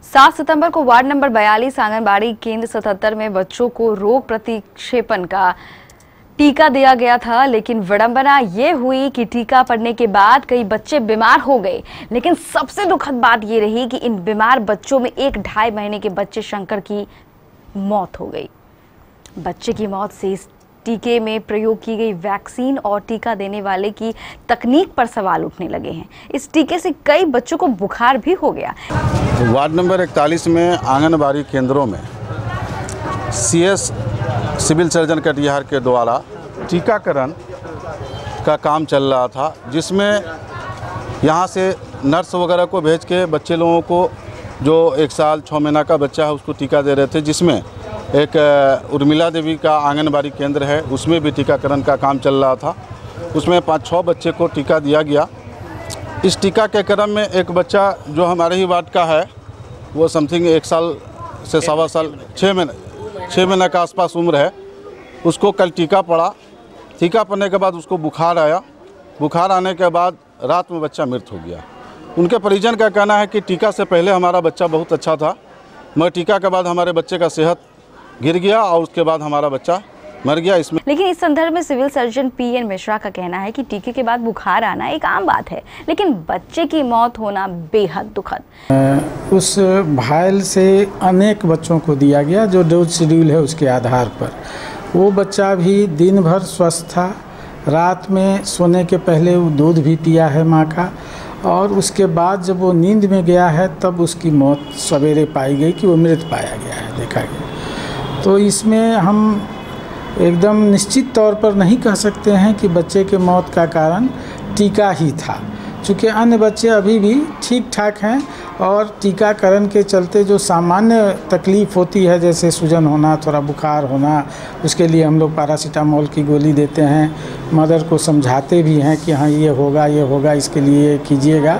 7 सितंबर को ward number 42 anganwadi केंद्र 77 में बच्चों को रोग प्रतिक्षेपण का टीका दिया गया था, लेकिन विडंबना ये हुई कि टीका पड़ने के बाद कई बच्चे बीमार हो गए। लेकिन सबसे दुखद बात ये रही कि इन बीमार बच्चों में 1-2.5 महीने के बच्चे शंकर की मौत हो गई। बच्चे की मौत से इस टीके में प्रयोग की गई वैक्सीन और टीका देने वाले की तकनीक पर सवाल उठने लगे हैं। इस टीके से कई बच्चों को बुखार भी हो गया। वार्ड नंबर 41 में आंगनबाड़ी केंद्रों में सीएस सिविल सर्जन कटिहार के द्वारा टीकाकरण का काम चल रहा था, जिसमें यहाँ से नर्स वगैरह को भेज के बच्चे लोगों को जो 1 साल 6 महीना का बच्चा है उसको टीका दे रहे थे। जिसमें एक उर्मिला देवी का आंगनबाड़ी केंद्र है, उसमें भी टीकाकरण का काम चल रहा था। उसमें 5-6 बच्चे को टीका दिया गया। इस टीका के क्रम में एक बच्चा जो हमारे ही वार्ड का है, वो समथिंग 1 साल से 1.25 साल 6 महीने के आसपास उम्र है, उसको कल टीका पड़ा। टीका पड़ने के बाद उसको बुखार आया। बुखार आने के बाद रात में बच्चा मृत हो गया। उनके परिजन का कहना है कि टीका से पहले हमारा बच्चा बहुत अच्छा था, मगर टीका के बाद हमारे बच्चे का सेहत गिर गया और उसके बाद हमारा बच्चा मर गया। इसमें लेकिन इस संदर्भ में सिविल सर्जन पीएन मिश्रा का कहना है कि टीके के बाद बुखार आना एक आम बात है, लेकिन बच्चे की मौत होना बेहद दुखद। उस वायल से अनेक बच्चों को दिया गया जो डोज शेड्यूल है उसके आधार पर। वो बच्चा भी दिन भर स्वस्थ था। रात में सोने के पहले वो दूध भी पिया है माँ का, और उसके बाद जब वो नींद में गया है तब उसकी मौत सवेरे पाई गई कि वो मृत पाया गया है, देखा गया। तो इसमें हम एकदम निश्चित तौर पर नहीं कह सकते हैं कि बच्चे के मौत का कारण टीका ही था, चूँकि अन्य बच्चे अभी भी ठीक ठाक हैं और टीकाकरण के चलते जो सामान्य तकलीफ़ होती है, जैसे सूजन होना, थोड़ा बुखार होना, उसके लिए हम लोग पैरासीटामोल की गोली देते हैं। मदर को समझाते भी हैं कि हाँ ये होगा, इसके लिए कीजिएगा।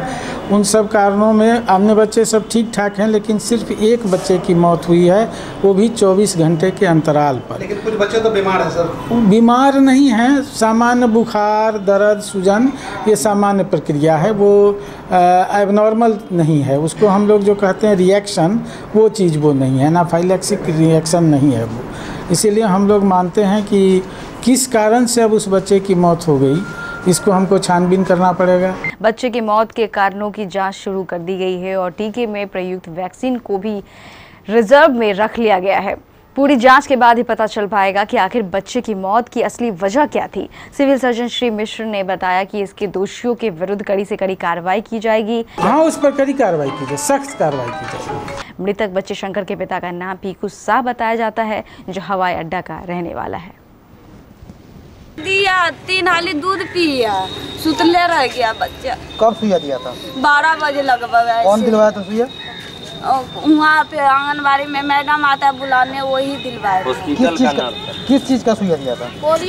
उन सब कारणों में अन्य बच्चे सब ठीक ठाक हैं, लेकिन सिर्फ एक बच्चे की मौत हुई है, वो भी 24 घंटे के अंतराल पर। लेकिन कुछ बच्चे तो बीमार हैं सर। बीमार नहीं हैं, सामान्य बुखार, दर्द, सूजन, ये सामान्य प्रक्रिया है, वो एबनॉर्मल नहीं है। उसको हम लोग जो कहते हैं रिएक्शन, वो चीज़ वो नहीं है, एनाफाइलैक्सिक रिएक्शन नहीं है वो। इसीलिए हम लोग मानते हैं कि किस कारण से अब उस बच्चे की मौत हो गई, इसको हमको छानबीन करना पड़ेगा। बच्चे की मौत के कारणों की जांच शुरू कर दी गई है और टीके में प्रयुक्त वैक्सीन को भी रिजर्व में रख लिया गया है। पूरी जांच के बाद ही पता चल पाएगा कि आखिर बच्चे की मौत की असली वजह क्या थी। सिविल सर्जन श्री मिश्र ने बताया कि इसके दोषियों के विरुद्ध कड़ी से कड़ी कार्रवाई की जाएगी। हाँ, उस पर कड़ी कार्रवाई की जाए, सख्त कार्रवाई की जाएगी। मृतक बच्चे शंकर के पिता का नाम पीकू साह बताया जाता है, जो हवाई अड्डा का रहने वाला है। दिया 3 हाली दूध पिया, सुतले रह गया बच्चा। कब सुइया दिया था? 12 बजे लगभग। कौन दिलवाया था सुइया? वहाँ पे आंगनबाड़ी में मैडम आता है बुलाने, वही दिलवाया। किस चीज का सुइया दिया था?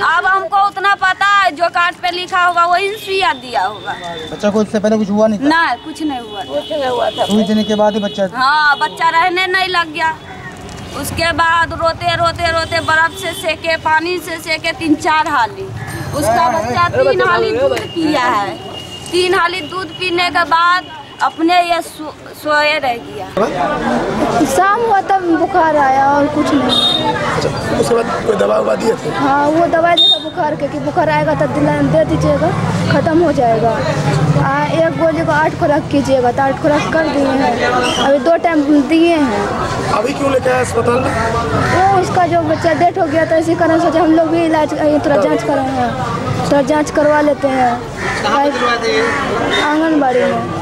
अब हमको उतना पता है, जो कार्ड पे लिखा होगा वही सुइया दिया होगा। बच्चा को इससे पहले कुछ हुआ नहीं था? ना, कुछ नहीं हुआ था। सुई देने के बाद ही बच्चा? हाँ, बच्चा रहने नहीं लग गया। उसके बाद रोते बर्फ से सेके, पानी से सेके 3-4 हाली। उसका बच्चा 3 हाली दूध पिया है। 3 हाली दूध पीने के बाद अपने ये सोए रह गया। शाम हुआ तब बुखार आया और कुछ नहीं। उसके बाद कोई दवा दिए थे? हाँ, वो दवाई देगा बुखार के, कि बुखार आएगा तो दे दीजिएगा, ख़त्म हो जाएगा। एक गोली को 8 खुराक कीजिएगा, तो 8 खुराक कर दिए हैं। अभी 2 टाइम दिए हैं। अभी क्यों लेके आए अस्पताल में? वो उसका जो बच्चा डेथ हो गया था, इसी कारण सोचा हम लोग भी इलाज थोड़ा जाँच कराएँ, थोड़ा जाँच करवा लेते हैं आंगनबाड़ी में।